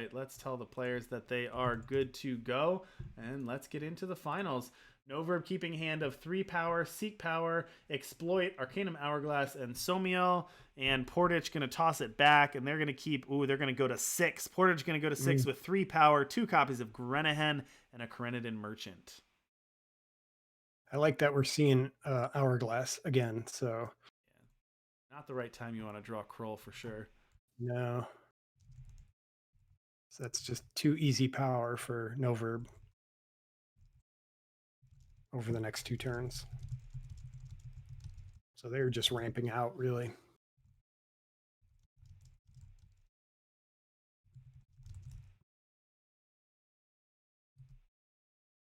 right, let's tell the players that they are good to go, and let's get into the finals. Noverb keeping hand of 3 power, Seek power, Exploit, Arcanum Hourglass, and Somiel. And Portich going to toss it back, and they're going to keep, they're going to go to 6. Portich going to go to 6 with 3 power, 2 copies of Grenahen, and a Krenadin Merchant. I like that we're seeing Hourglass again, so. Yeah. Not the right time you want to draw Krull for sure. No. So that's just too easy power for Noverb over the next 2 turns. So they're just ramping out, really.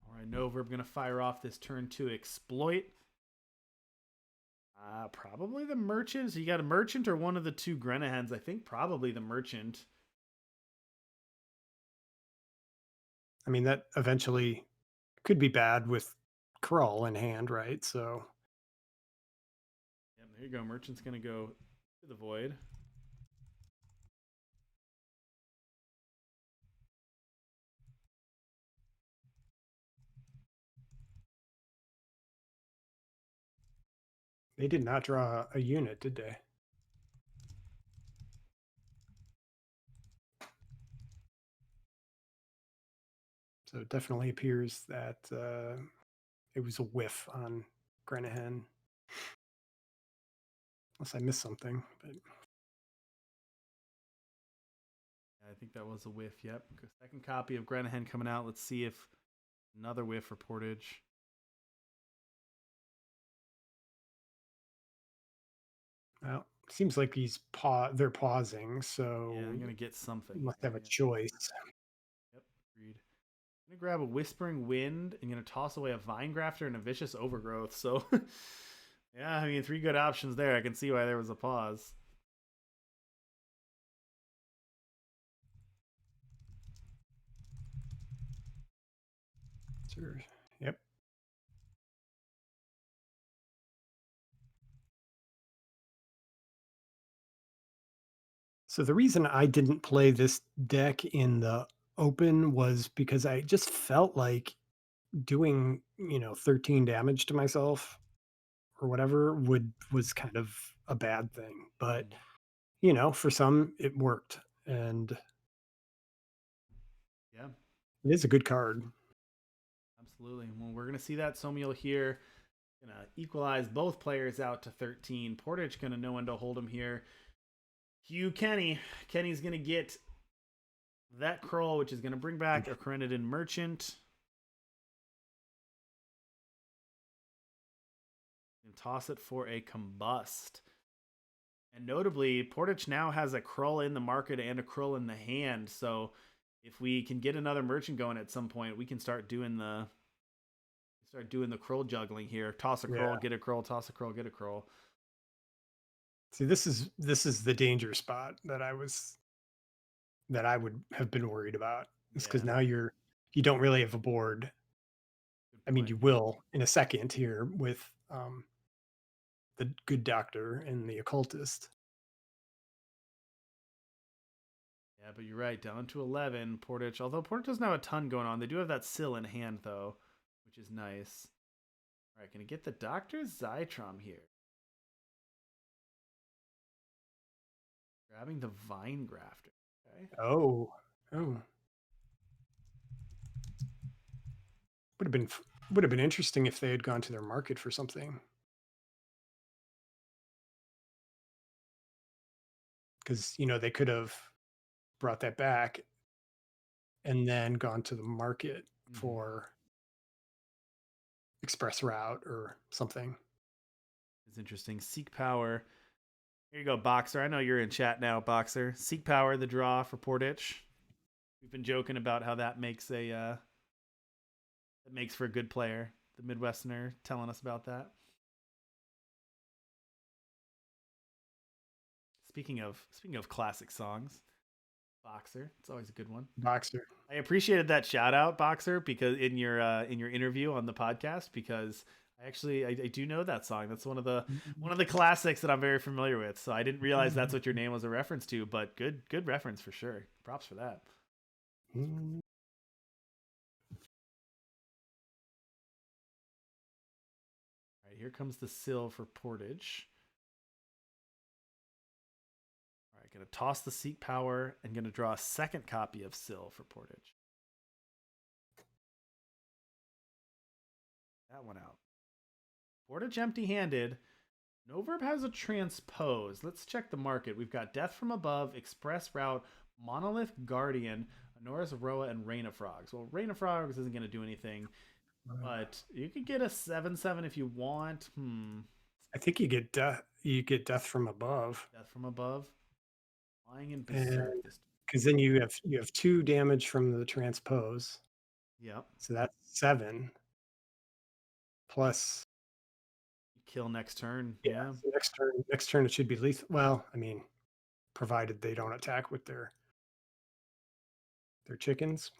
All right, Noverb going to fire off this turn 2 Exploit. Probably the Merchant. So you got a Merchant or one of the 2 Grenahens. I think probably the Merchant. I mean, that eventually could be bad with Krull in hand, right? So. Yep, there you go. Merchant's going to go to the Void. They did not draw a unit, did they? So it definitely appears that it was a whiff on Grenahen. Unless I missed something. But I think that was a whiff, yep. Second copy of Grenahen coming out. Let's see if another whiff for Portich. Well, seems like they're pausing, so yeah, I'm gonna get something. Must have a choice. Yep, agreed. I'm gonna grab a Whispering Wind and gonna toss away a Vine Grafter and a Vicious Overgrowth. So, yeah, I mean, 3 good options there. I can see why there was a pause. Sure. Yep. So the reason I didn't play this deck in the open was because I just felt like doing, 13 damage to myself or whatever was kind of a bad thing. But, for some it worked, and yeah, it is a good card. Absolutely. Well, we're gonna see that Somiel here. Gonna equalize both players out to 13. Portich gonna know when to hold him here. Hugh Kenny's gonna get that Krull, which is gonna bring back a Krenadin Merchant. And toss it for a Combust. And notably, Portich now has a Krull in the market and a Krull in the hand. So if we can get another Merchant going at some point, we can start doing the Krull juggling here. Toss a Krull, get a Krull, toss a Krull, get a Krull. See, this is the danger spot that I would have been worried about. It's because now you don't really have a board. I mean, you will in a second here with the Good Doctor and the Occultist. Yeah, but you're right. Down to 11, Portich. Although Portich doesn't have a ton going on. They do have that Sill in hand, though, which is nice. All right, gonna get the Dr. Zytrom here. Grabbing the Vine Grafter. Okay. Oh. Would have been interesting if they had gone to their market for something. Because, they could have brought that back and then gone to the market for express route or something. It's interesting. Seek power. Here you go, Boxer. I know you're in chat now, Boxer. Seek power, the draw for Portich. We've been joking about how that makes for a good player. The Midwesterner telling us about that. Speaking of classic songs, Boxer. It's always a good one. Boxer. I appreciated that shout out, Boxer, because in your interview on the podcast, because I do know that song. That's one of the classics that I'm very familiar with. So I didn't realize that's what your name was a reference to, but good reference for sure. Props for that. Mm. All right, here comes the Sill for Portage. All right, gonna toss the Seek Power and gonna draw a second copy of Sill for Portage. That one out. Portage empty-handed. Noverb has a transpose. Let's check the market. We've got Death from Above, Express Route, Monolith Guardian, Anora's Roa, and Rain of Frogs. Well, Rain of Frogs isn't going to do anything, but you could get a 7/7 if you want. I think you get death from above. Death from Above. Flying in Berserk. Because then you have 2 damage from the transpose. Yep. So that's 7. Plus Kill next turn. Yeah. So next turn it should be lethal. Well, I mean, provided they don't attack with their chickens.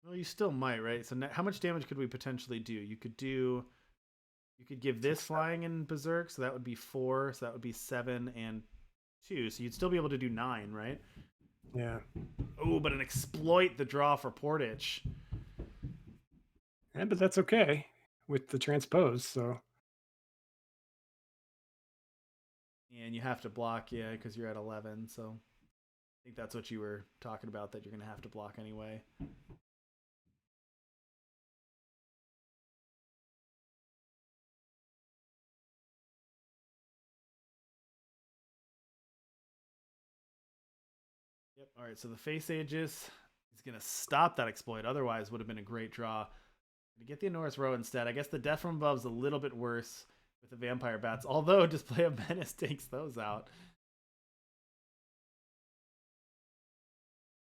Well, you still might, right? So how much damage could we potentially do? You could give this flying in Berserk, so that would be 4. So that would be 7 and 2. So you'd still be able to do 9, right? Yeah. Oh, but an exploit the draw for Portich. Yeah, but that's okay with the transpose. So. And you have to block, yeah, because you're at 11. So I think that's what you were talking about, that you're going to have to block anyway. Yep. All right. So the Face Aegis is going to stop that exploit. Otherwise, would have been a great draw. To get the Anora's Row instead. I guess the Death from Above is a little bit worse with the Vampire Bats. Although Display of Menace takes those out.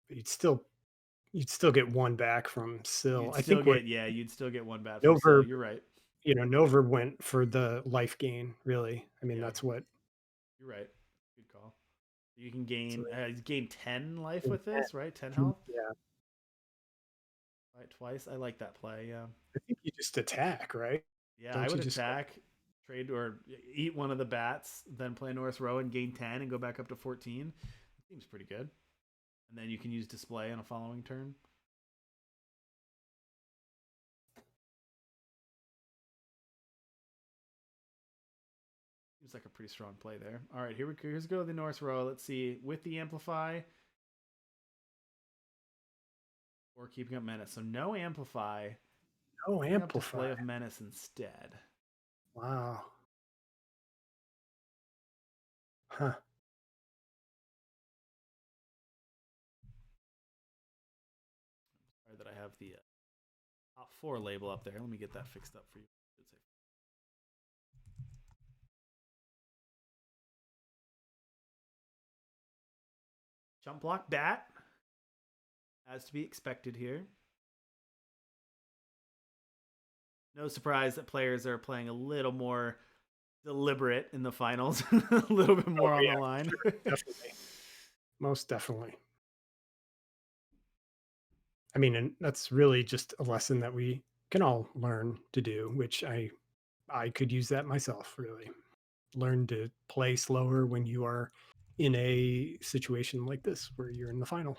But you'd still get 1 back from Sill. You'd still get 1 back from Noverb, Sill. You're right. Noverb went for the life gain, really. I mean, that's what. You're right. Good call. You can gain 10 life with this, right? 10 health? Yeah. Right, twice. I like that play, yeah. I think you just attack, right? Yeah, I would attack, trade or eat one of the bats, then play Norris Row and gain 10 and go back up to 14. Seems pretty good. And then you can use display on a following turn. Seems like a pretty strong play there. All right, here's go to the Norris Row. Let's see, with the Amplify or keeping up Menace. So no Amplify. No Amplify. Display of Menace instead. Wow. Huh. Sorry that I have the top 4 label up there. Let me get that fixed up for you. Jump block bat, as to be expected here. No surprise that players are playing a little more deliberate in the finals, a little bit more on the line. Sure, definitely. Most definitely. I mean, and that's really just a lesson that we can all learn to do, which I could use that myself, really. Learn to play slower when you are in a situation like this where you're in the final.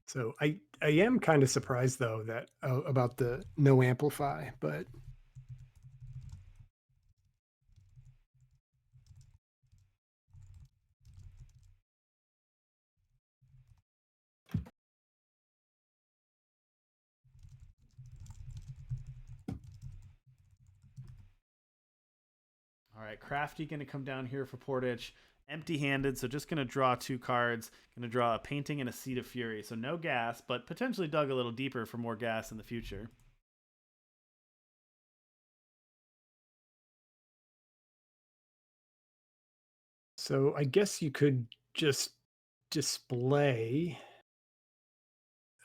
So I am kind of surprised though that about the no amplify, but All right, Crafty going to come down here for Portich. Empty-handed, so just going to draw 2 cards. Going to draw a Painting and a Seed of Fury. So no gas, but potentially dug a little deeper for more gas in the future. So I guess you could just display.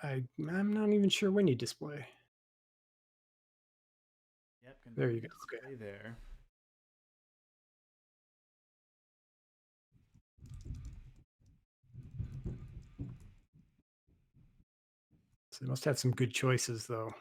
I'm not even sure when you display. Yep, there you go. Okay. There. So they must have some good choices though.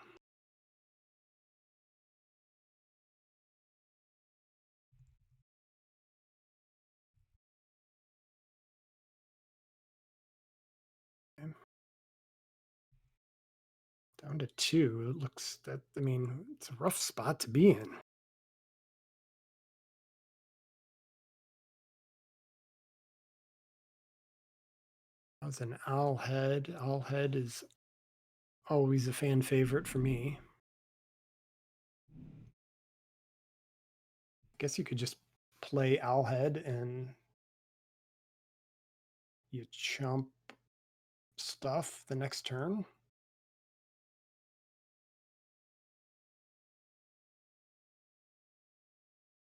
Down to 2. It looks that, I mean, it's a rough spot to be in. How's an owl head? Owl head is always a fan favorite for me. Guess you could just play owl head and you chump stuff the next turn.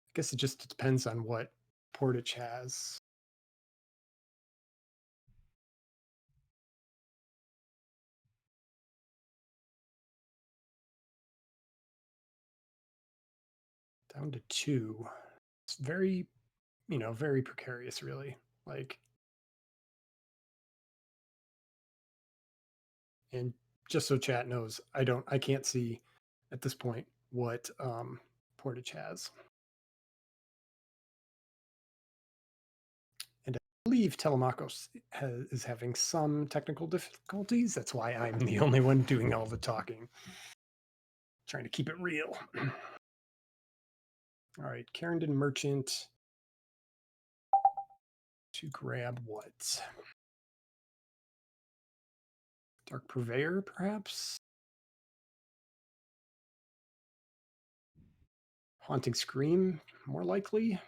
I guess it just depends on what Portich has. Down to 2. It's very, very precarious, really. Like, and just so chat knows, I can't see at this point what Portich has. And I believe Telemachos is having some technical difficulties. That's why I'm the only one doing all the talking. Trying to keep it real. All right, Carrington Merchant to grab what? Dark Purveyor, perhaps? Haunting Scream, more likely.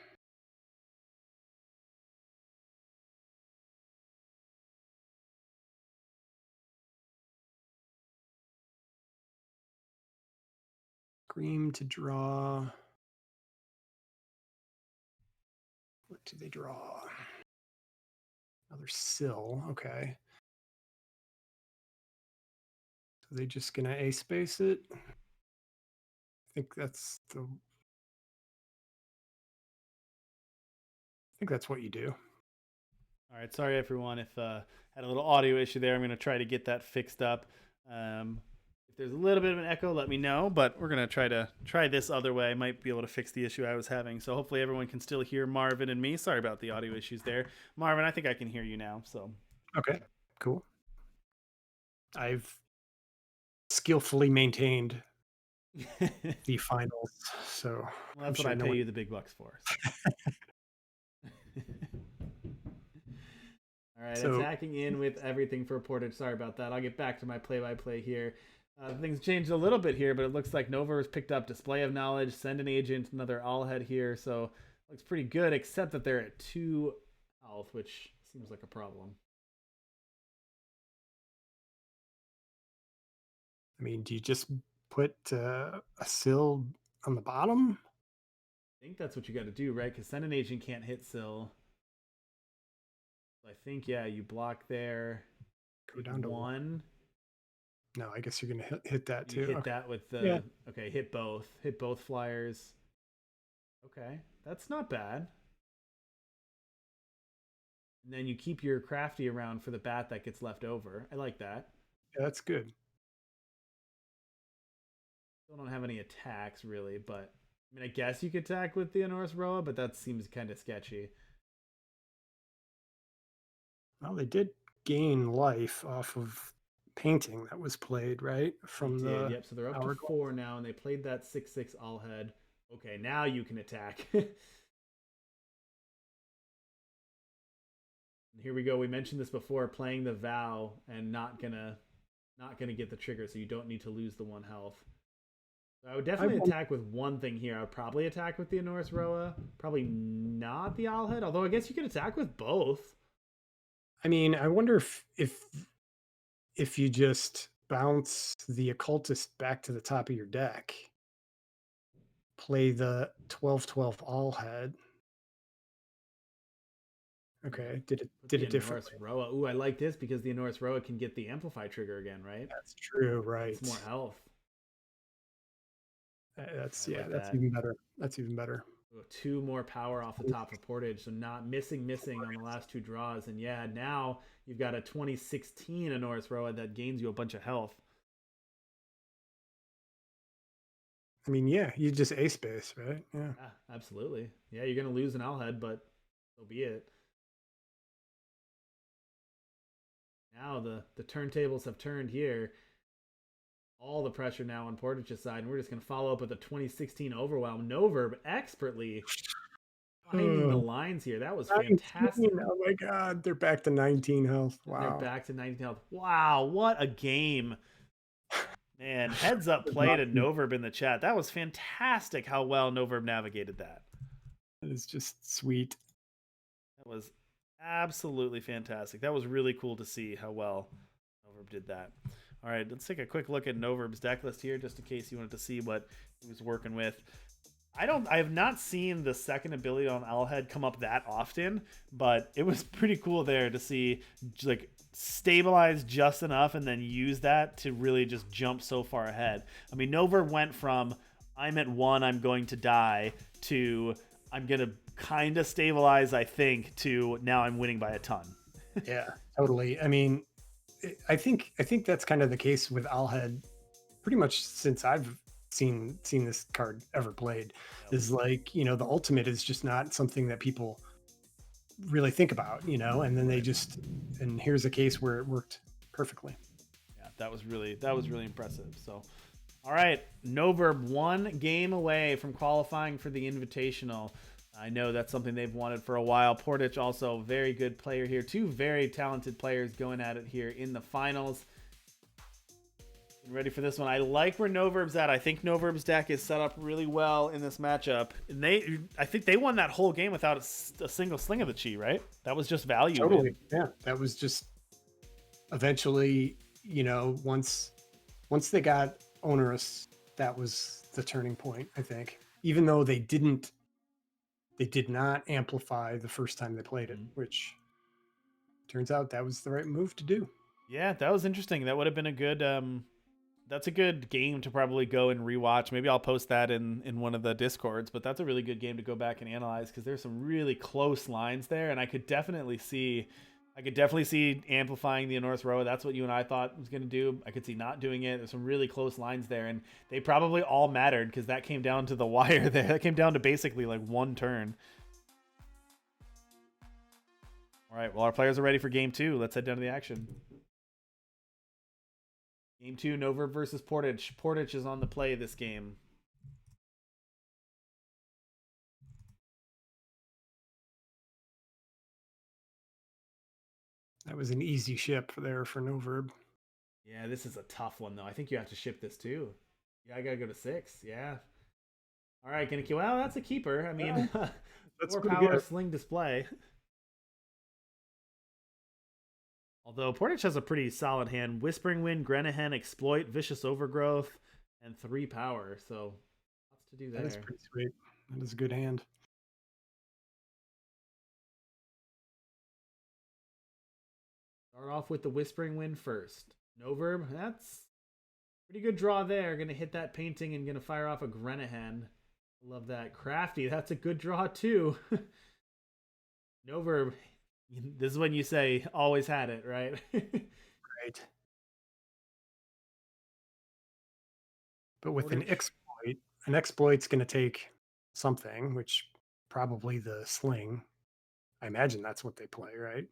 Scream to draw. What do they draw? Another Sill, okay. So they just gonna A space it? I think that's what you do. All right, sorry everyone if had a little audio issue there. I'm going to try to get that fixed up. If there's a little bit of an echo, let me know, but we're going to try this other way. I might be able to fix the issue I was having. So hopefully everyone can still hear Marvin and me. Sorry about the audio issues there. Marvin, I think I can hear you now. So okay, cool. I've skillfully maintained the finals, so well, that's what I pay you the big bucks for. So. All right, so, attacking in with everything for Portich. Sorry about that. I'll get back to my play-by-play here. Things changed a little bit here, but it looks like Nova has picked up Display of Knowledge, Send an Agent, another All Head here. So looks pretty good, except that they're at 2 health, which seems like a problem. I mean, do you just put a Sill on the bottom? I think that's what you got to do, right? Because Send an Agent can't hit Sill. I think, yeah, you block there. Go down to 1. No, I guess you're going to hit that too. You hit that with the... Yeah. Okay, hit both. Hit both flyers. Okay, that's not bad. And then you keep your crafty around for the bat that gets left over. I like that. Yeah, that's good. Still don't have any attacks, really, but... I mean, I guess you could attack with the Anorus Roa, but that seems kind of sketchy. Well, they did gain life off of painting that was played, right? From the yep. So they're up to 4 now, and they played that 6/6 all head. Okay, now you can attack. Here we go. We mentioned this before: playing the vow and not gonna get the trigger, so you don't need to lose the 1 health. So I would definitely attack with one thing here. I would probably attack with the Anorus Roa. Probably not the owl head, although I guess you could attack with both. I mean, I wonder if you just bounce the occultist back to the top of your deck, play the 12/12 all head. Okay, did it differently? Roa. Ooh, I like this because the Anorus Roa can get the amplify trigger again, right? That's true, right? It's more health. That's even better. That's even better. 2 more power off the top of Portich, so not missing on the last 2 draws. And yeah, now you've got a 2016 Anorus Roa that gains you a bunch of health. I mean, yeah, you just A space, right? Yeah, absolutely. Yeah, you're gonna lose an Owlhead, but so be it. Now the turntables have turned here. all the pressure now on Portich's side, and we're just going to follow up with a 2016 Overwhelm. Noverb expertly finding the lines here. That was 19. fantastic. Oh my god, they're back to 19 health. Wow. They're back to 19 health. Wow, what a game. Man, heads up play to Noverb in the chat. That was fantastic how well Noverb navigated that. That is just sweet. That was absolutely fantastic. That was really cool to see how well Noverb did that. All right, let's take a quick look at Noverb's deck list here, just in case you wanted to see what he was working with. I have not seen the second ability on Owlhead come up that often, but it was pretty cool there to see like stabilize just enough and then use that to really just jump so far ahead. I mean, Noverb went from I'm at 1, I'm going to die, to I'm going to kind of stabilize, I think, to now I'm winning by a ton. Yeah, totally. I mean, I think that's kind of the case with Owlhead pretty much since I've seen this card ever played. Is like, the ultimate is just not something that people really think about, and then they just, and here's a case where it worked perfectly. Yeah, that was really impressive. So all right, Noverb 1 game away from qualifying for the Invitational. I know that's something they've wanted for a while. Portich also very good player here. Two very talented players going at it here in the finals. Ready for this one? I like where Noverb's at. I think Noverb's deck is set up really well in this matchup. And I think they won that whole game without a single Sling of the Chi, right? That was just value. Totally. Yeah, that was just eventually, once they got onerous, that was the turning point, I think. Even though they did not amplify the first time they played it, which turns out that was the right move to do. Yeah, that was interesting. That would have been a good that's a good game to probably go and rewatch. Maybe I'll post that in one of the Discords, but that's a really good game to go back and analyze because there's some really close lines there, and I could definitely see amplifying the North Row. That's what you and I thought was going to do. I could see not doing it. There's some really close lines there, and they probably all mattered because that came down to the wire there. That came down to basically like one turn. All right, well, our players are ready for game 2. Let's head down to the action. Game 2, Noverb versus Portich. Portich is on the play this game. That was an easy ship there for Noverb. Yeah, this is a tough one, though. I think you have to ship this, too. Yeah, I gotta go to 6. Yeah. All right, gonna kill. Well, that's a keeper. I mean, that's 4 power Sling display. Although Portich has a pretty solid hand. Whispering Wind, Grenahen, Exploit, Vicious Overgrowth, and 3 power. So lots to do there. That is pretty sweet. That is a good hand. Start off with the Whispering Wind first. Noverb, that's pretty good draw there. Gonna hit that painting and gonna fire off a Grenahen. Love that. Crafty, that's a good draw too. Noverb, this is when you say always had it, right? Right. But with an exploit's going to take something, which probably the Sling. I imagine that's what they play, right?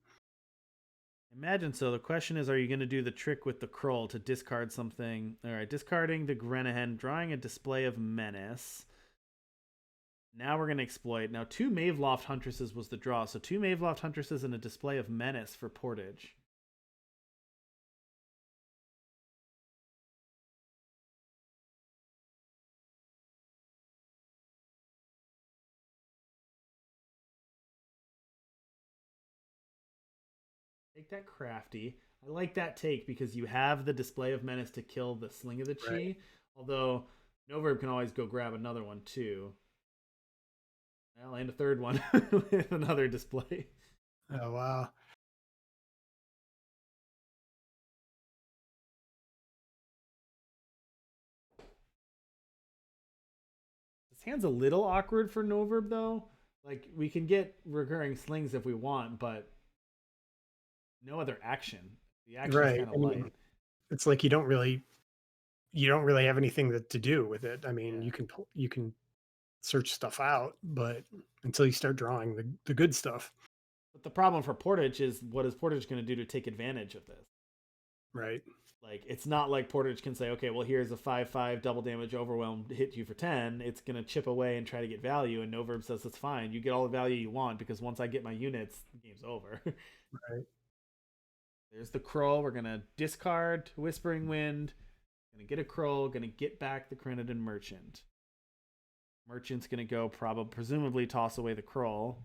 Imagine so. The question is, are you going to do the trick with the Krull to discard something? All right, discarding the Grenahen, drawing a display of Menace. Now we're going to exploit. Now 2 Maveloft Huntresses was the draw. So 2 Maveloft Huntresses and a display of Menace for Portich. Take that Crafty. I like that take because you have the display of Menace to kill the Sling of the Chi. Right. Although Noverb can always go grab another one too. Well, and a third one with another display. Oh, wow. This hand's a little awkward for Noverb, though. Like, we can get recurring slings if we want, but no other action. The action's right. kind of light. It's like you don't really have anything to do with it. I mean, yeah. you can search stuff out, but until you start drawing the good stuff. But the problem for Portich is, what is Portich going to do to take advantage of this? Right. Like, it's not like Portich can say, okay, well, here's a 5/5 double damage overwhelm to hit you for 10. It's going to chip away and try to get value. And Noverb says, that's fine. You get all the value you want because once I get my units, the game's over. Right. There's the Krull. We're going to discard Whispering Wind. Going to get a Krull. Going to get back the Crenadin Merchant. Merchant's going to go presumably toss away the Krull.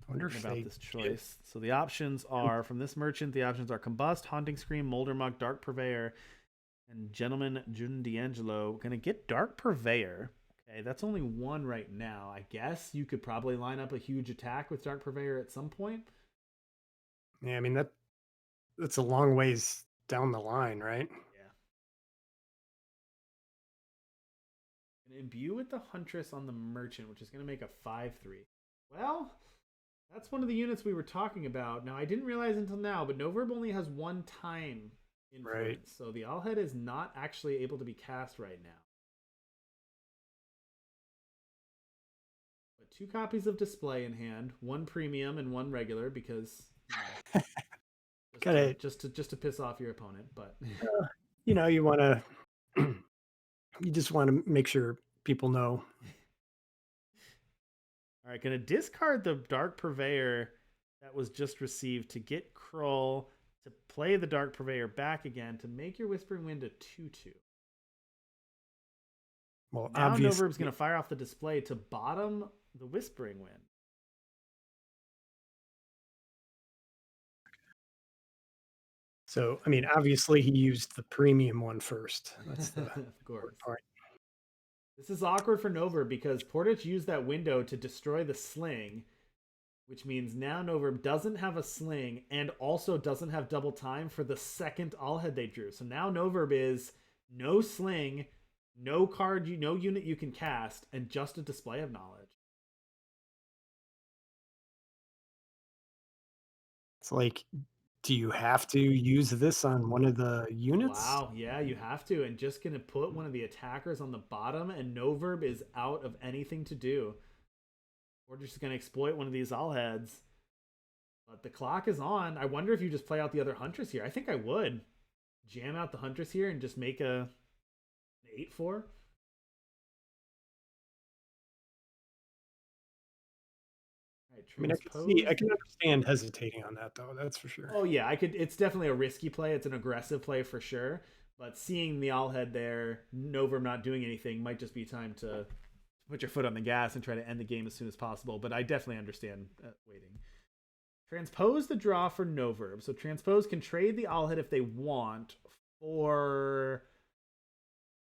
I wonder if about this choice. So the options are, from this merchant, the options are Combust, Haunting Scream, Moldermuck, Dark Purveyor, and Gentleman June D'Angelo. Gonna get Dark Purveyor. Okay, that's only one right now. I guess you could probably line up a huge attack with Dark Purveyor at some point. Yeah, I mean that's a long ways down the line, right? Yeah. Gonna imbue with the Huntress on the merchant, which is gonna make a 5/3. Well, that's one of the units we were talking about. Now, I didn't realize until now, but Noverb only has one time influence. Right. So the Allhead is not actually able to be cast right now. But 2 copies of Display in hand, 1 premium and 1 regular because just to piss off your opponent. But you want to, you just want to make sure people know. All right, gonna discard the Dark Purveyor that was just received to get Krull to play the Dark Purveyor back again to make your Whispering Wind a 2/2. Well, now Noverb's gonna fire off the display to bottom the Whispering Wind. So, I mean, obviously he used the premium one first. That's the of course. Part. This is awkward for Noverb because Portich used that window to destroy the Sling, which means now Noverb doesn't have a Sling and also doesn't have double time for the second Allhead they drew. So now Noverb is no Sling, no card, no unit you can cast, and just a Display of Knowledge. It's like, do you have to use this on one of the units? Wow, yeah, you have to. And just going to put one of the attackers on the bottom, and Noverb is out of anything to do. We're just going to exploit one of these Allheads. But the clock is on. I wonder if you just play out the other Huntress here. I think I would. Jam out the Huntress here and just make an 8/4. I mean, I can understand hesitating on that, though. That's for sure. Oh, yeah. It's definitely a risky play. It's an aggressive play for sure. But seeing the Allhead there, Noverb not doing anything, might just be time to put your foot on the gas and try to end the game as soon as possible. But I definitely understand waiting. Transpose the draw for Noverb. So Transpose can trade the Allhead if they want for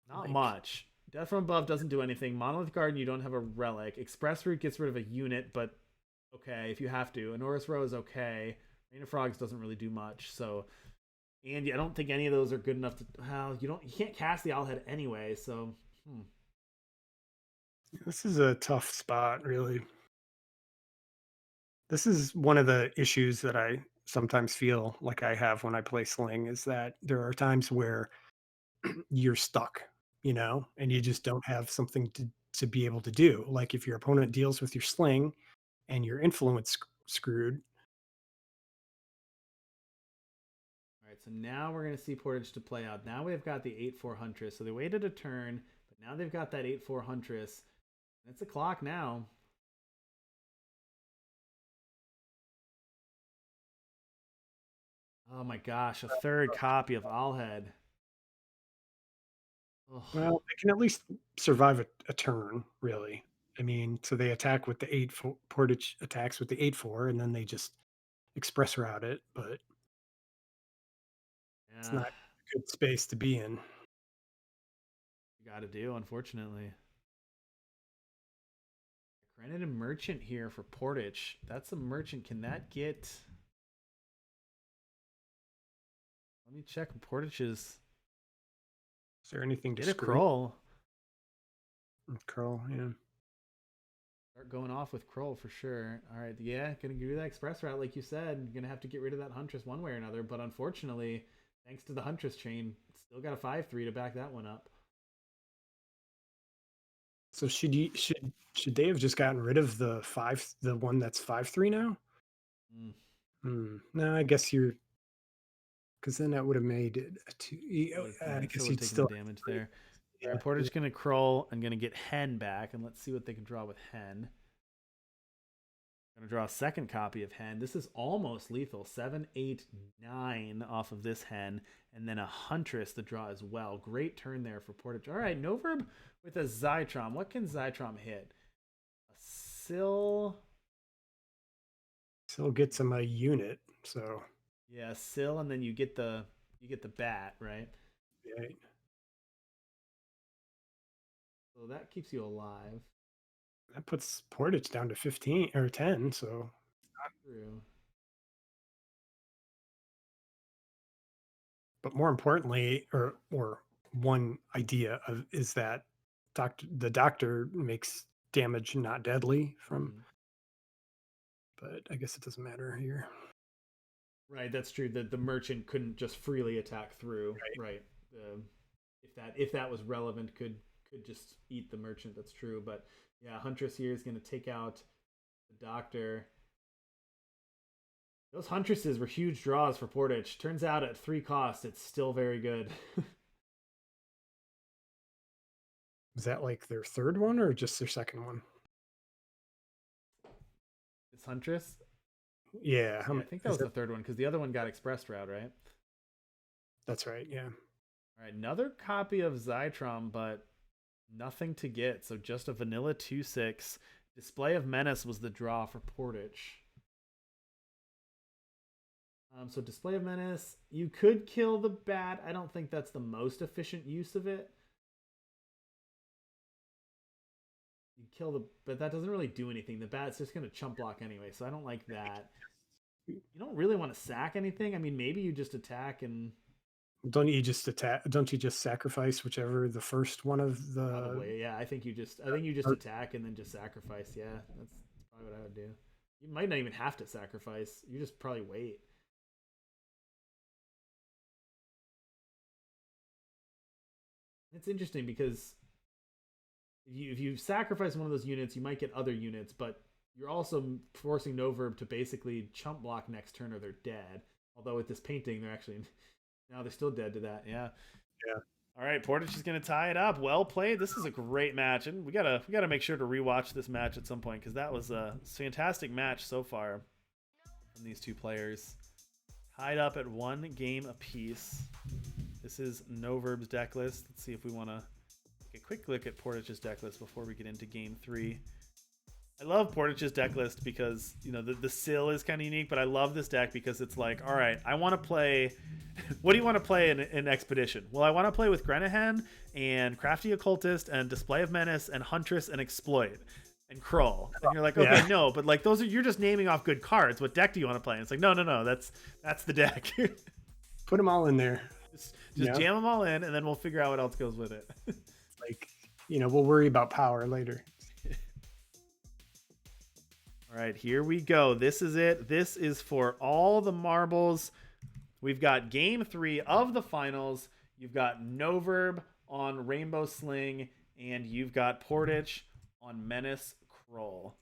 not much. Death from Above doesn't do anything. Monolith Garden, you don't have a relic. Express Route gets rid of a unit, but okay, if you have to. Anoris Row is okay. Rain of Frogs doesn't really do much. So, and I don't think any of those are good enough to. Well, you can't cast the Allhead anyway. So, This is a tough spot, really. This is one of the issues that I sometimes feel like I have when I play Sling is that there are times where you're stuck, and you just don't have something to be able to do. Like if your opponent deals with your Sling and your influence screwed. All right, so now we're going to see Portage to play out. Now we've got the 8/4 Huntress. So they waited a turn, but now they've got that 8/4 Huntress. It's a clock now. Oh my gosh, a third copy of Allhead. Well, they can at least survive a turn, really. I mean, so they attack with the 8/4. Portage attacks with the 8/4, and then they just express route it, but it's not a good space to be in. You got to do, unfortunately. Granted, a merchant here for Portage. That's a merchant. Can that get? Let me check Portage's. Is there anything to get a Krull? Krull, yeah. Start going off with Krull for sure. All right, yeah, gonna do that express route like you said. You're gonna have to get rid of that Huntress one way or another. But unfortunately, thanks to the Huntress chain, still got a 5/3 to back that one up. So should they have just gotten rid of the one that's 5/3 now? No, I guess you're because then that would have made it a two. I Still guess would have you'd taken the still damage have there. three. All right, Yeah, Portich going to Krull. I'm going to get Hen back, and let's see what they can draw with Hen. Going to draw a second copy of Hen. This is almost lethal. 7, 8, 9 off of this Hen, and then a Huntress to draw as well. Great turn there for Portich. All right, noverb with a Zytrom. What can Zytrom hit? A Sill. still gets him a unit. So Yeah, Sill, and then you get the bat, right? right. So that keeps you alive. That puts Portage down to 15 or 10. So, True. but more importantly, or one idea of is that the doctor makes damage not deadly from, but I guess it doesn't matter here. Right, that's true. The merchant couldn't just freely attack through. Right. If that was relevant, could just eat the merchant. That's true. But yeah, Huntress here is going to take out the doctor. Those Huntresses were huge draws for Portich. Turns out at 3 costs, it's still very good. Is that like their third one or just their second one? This Huntress? Yeah, Yeah, I think that was the third one because the other one got expressed route, right? That's right. Yeah. All right, another copy of Zytrom, but nothing to get. So just a vanilla 2/6. Display of Menace was the draw for Portich. So Display of Menace, you could kill the bat. I don't think that's the most efficient use of it. You kill but that doesn't really do anything. The bat's just going to chump block anyway, so I don't like that. You don't really want to sack anything. I mean, maybe you just attack and Don't you just attack? Don't you just sacrifice whichever the first one of the? probably, yeah. I think you just attack and then just sacrifice. Yeah, that's probably what I would do. You might not even have to sacrifice. You just probably wait. It's interesting because if you sacrifice one of those units, you might get other units, but you're also forcing noverb to basically chump block next turn or they're dead. Although with this painting, they're actually now they're still dead to that. Yeah. Yeah. All right, Portich is going to tie it up. Well played. This is a great match, and we gotta make sure to rewatch this match at some point because that was a fantastic match so far from these two players. Tied up at 1 game apiece. This is Noverb's deck list. Let's see if we want to take a quick look at Portich's deck list before we get into game 3. I love Portich's deck list because, you know, the Sill is kind of unique, but I love this deck because it's like, all right, I want to play... what do you want to play in Expedition? Well, I want to play with Grenahan and Crafty Occultist and Display of Menace and Huntress and Exploit and Krull. And you're like, okay, no, but like those are, you're just naming off good cards. What deck do you want to play? And it's like, no, that's the deck. Put them all in there. Just jam them all in, and then we'll figure out what else goes with it. Like, we'll worry about power later. All right, here we go. This is it. This is for all the marbles. We've got game 3 of the finals. You've got Noverb on Rainbow Sling, and you've got Portich on Menace Krull.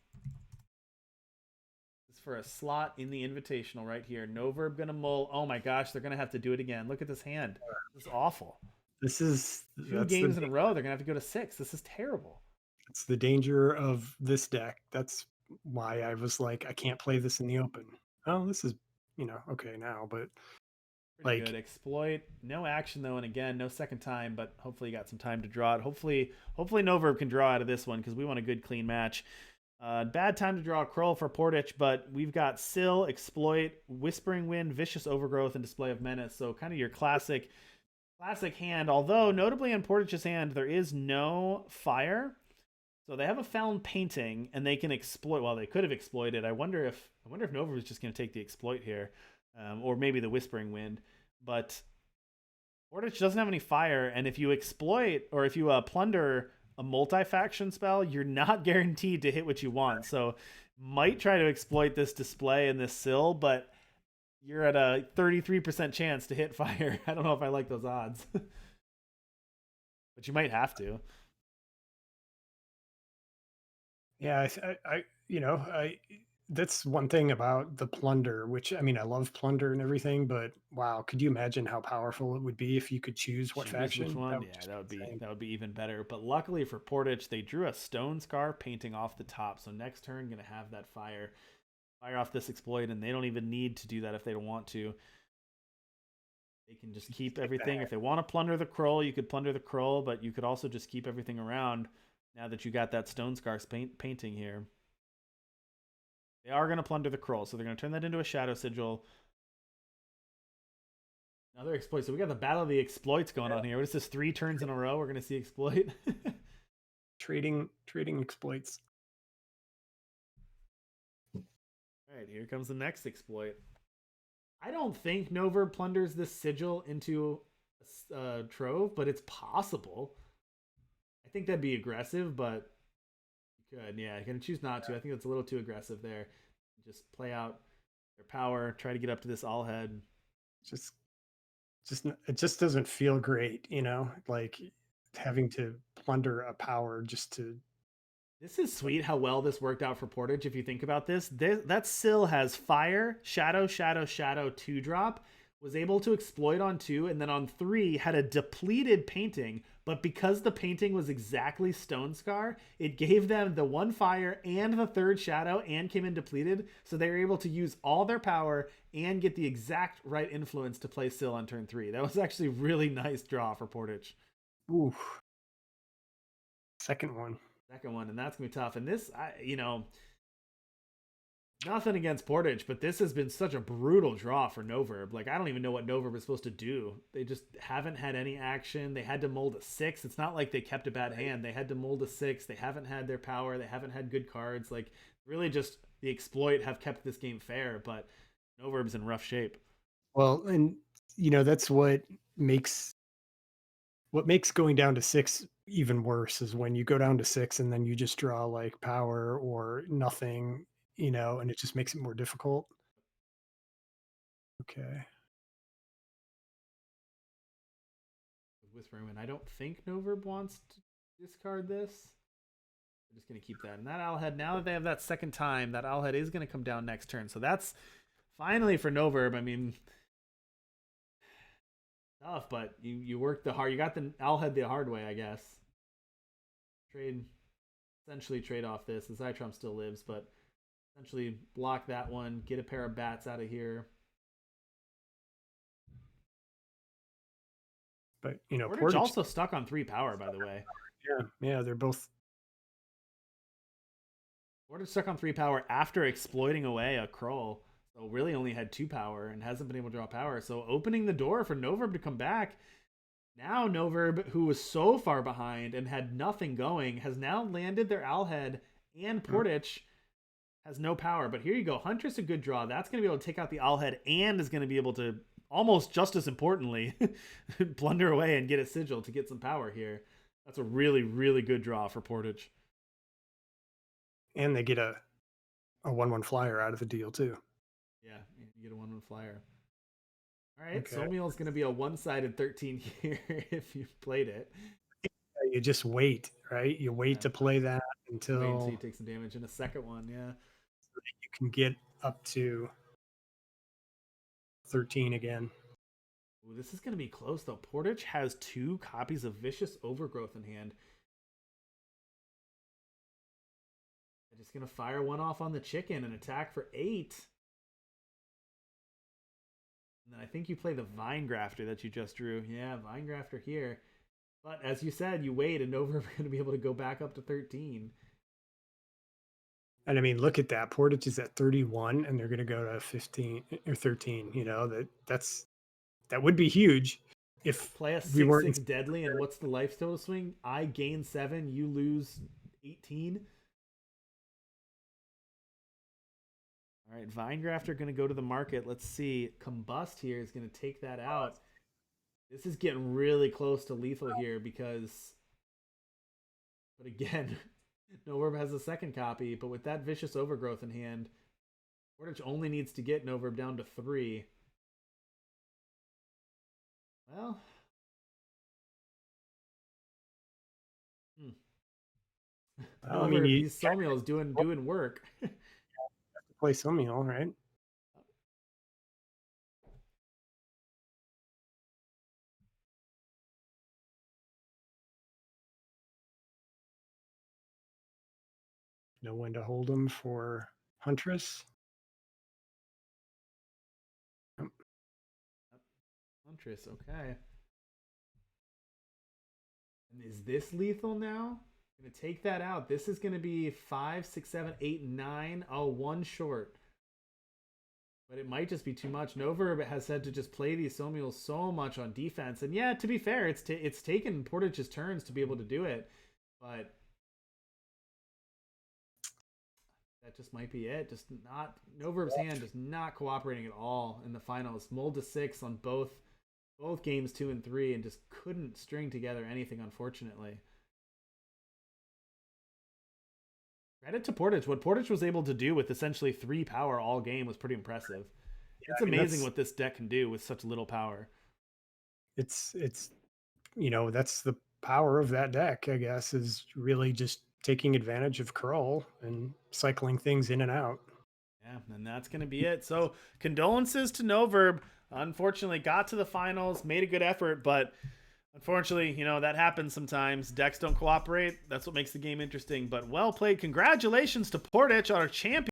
This is for a slot in the Invitational right here. Noverb gonna mull. Oh my gosh, they're gonna have to do it again. Look at this hand. This is awful. This is 2 games in a row. They're gonna have to go to 6. This is terrible. It's the danger of this deck. That's why I was like, I can't play this in the open. Oh, this is, okay now, but pretty good. Exploit, no action though, and again, no second time, but hopefully you got some time to draw it. Hopefully Noverb can draw out of this one because we want a good clean match. Bad time to draw a Krull for Portich, but we've got Sill, Exploit, Whispering Wind, Vicious Overgrowth, and Display of Menace. So kind of your classic hand. Although notably in Portich's hand, there is no fire. So they have a found painting, and they can exploit. Well, they could have exploited. I wonder if Noverb is just going to take the exploit here. Or maybe the Whispering Wind, but Portich doesn't have any fire, and if you exploit or if you plunder a multi-faction spell, you're not guaranteed to hit what you want. So might try to exploit this display and this Sill, but you're at a 33% chance to hit fire. I don't know if I like those odds, but you might have to. Yeah, I that's one thing about the plunder, which I mean, I love plunder and everything, but wow, could you imagine how powerful it would be if you could choose what Choose which faction? That one. would Yeah, just be insane. that would be even better. But luckily for Portich, they drew a stone scar painting off the top. So next turn, gonna have that fire off this exploit, and they don't even need to do that if they don't want to. They can just Just keep take the everything. If they want to plunder the Krull, you could plunder the Krull, but you could also just keep everything around now that you got that Stone Scar painting here. They are going to plunder the Krull, so they're going to turn that into a Shadow Sigil. Another exploit. So we got the Battle of the Exploits going on here. What is this, 3 turns in a row? We're going to see exploit. trading exploits. All right, here comes the next exploit. I don't think noverb plunders this sigil into a trove, but it's possible. I think that'd be aggressive, but you could. Yeah, I can choose not to. I think that's a little too aggressive there. Just play out their power, try to get up to this all head. Just it just doesn't feel great, you know, like having to plunder a power just to. This is sweet how well this worked out for Portage. If you think about this, that Sill has fire, shadow, shadow, shadow, 2-drop, was able to exploit on 2, and then on 3 had a depleted painting, but because the painting was exactly Stone Scar, it gave them the 1 fire and the 3rd shadow and came in depleted, so they were able to use all their power and get the exact right influence to play Sill on turn 3. That was actually really nice draw for Portage. Ooh. Second one. Second one, and that's gonna be tough. And this, nothing against Portage, but this has been such a brutal draw for Noverb. Like, I don't even know what Noverb is supposed to do. They just haven't had any action. They had to mold a 6. It's not like they kept a bad hand. They had to mold a 6. They haven't had their power. They haven't had good cards. Like, really, just the exploit have kept this game fair. But Noverb's in rough shape. Well, and you know that's what makes going down to 6 even worse is when you go down to 6 and then you just draw like power or nothing, you know, and it just makes it more difficult. Okay. Whispering, and I don't think Noverb wants to discard this. I'm just going to keep that. And that Owlhead, now that they have that second time, that Owlhead is going to come down next turn. So that's finally for Noverb. I mean, tough, but you worked the hard. You got the Owlhead the hard way, I guess. Essentially trade off this. The Zytrom still lives, but essentially block that one. Get a pair of bats out of here. But you know, Portage also stuck on 3 power, by the way. Yeah, they're both. Portage stuck on 3 power after exploiting away a Krull. So really only had 2 power and hasn't been able to draw power. So opening the door for Noverb to come back. Now Noverb, who was so far behind and had nothing going, has now landed their Owlhead, and Portich has no power. But here you go. Huntress a good draw. That's going to be able to take out the Owlhead and is going to be able to, almost just as importantly, plunder away and get a sigil to get some power here. That's a really, really good draw for Portich. And they get a 1/1 flyer out of the deal too. Yeah, you get a 1/1 flyer. All right, okay. Somiel is going to be a one-sided 13 here if you played it. You just wait, right? You wait to play that until you take some damage in a second one, yeah. So that you can get up to 13 again. Ooh, this is going to be close, though. Portich has 2 copies of Vicious Overgrowth in hand. I'm just going to fire one off on the chicken and attack for 8. And then I think you play the Vine Grafter that you just drew. Yeah, Vine Grafter here. But as you said, you wait and Noverb going to be able to go back up to 13. And I mean, look at that. Portich is at 31 and they're going to go to 15 or 13. You know, that would be huge if play a 6/6 deadly. And what's the life total swing? I gain 7, you lose 18. All right, Vine Grafter going to go to the market. Let's see. Combust here is going to take that out. This is getting really close to lethal here because, but again, Noverb has a second copy, but with that Vicious Overgrowth in hand, Portich only needs to get Noverb down to 3. Well, I mean, Somiel is doing work. play Somiel, right? Know when to hold them for Huntress. Yep. Huntress, okay. And is this lethal now? Gonna take that out. This is gonna be 5, 6, 7, 8, 9. Oh, one short. But it might just be too much. Noverb has said to just play these Somiels so much on defense. And yeah, to be fair, it's taken Portich's turns to be able to do it. But that just might be it. Just not Noverb's hand just not cooperating at all in the finals. Mulled to 6 on both games 2 and 3 and just couldn't string together anything, unfortunately. Credit to Portich. What Portich was able to do with essentially 3 power all game was pretty impressive. Yeah, it's amazing what this deck can do with such little power. It's that's the power of that deck, I guess, is really just taking advantage of Krull and cycling things in and out. Yeah, and that's going to be it. So condolences to Noverb. Unfortunately, got to the finals, made a good effort, but unfortunately, that happens sometimes. Decks don't cooperate. That's what makes the game interesting. But well played. Congratulations to Portich, our champion.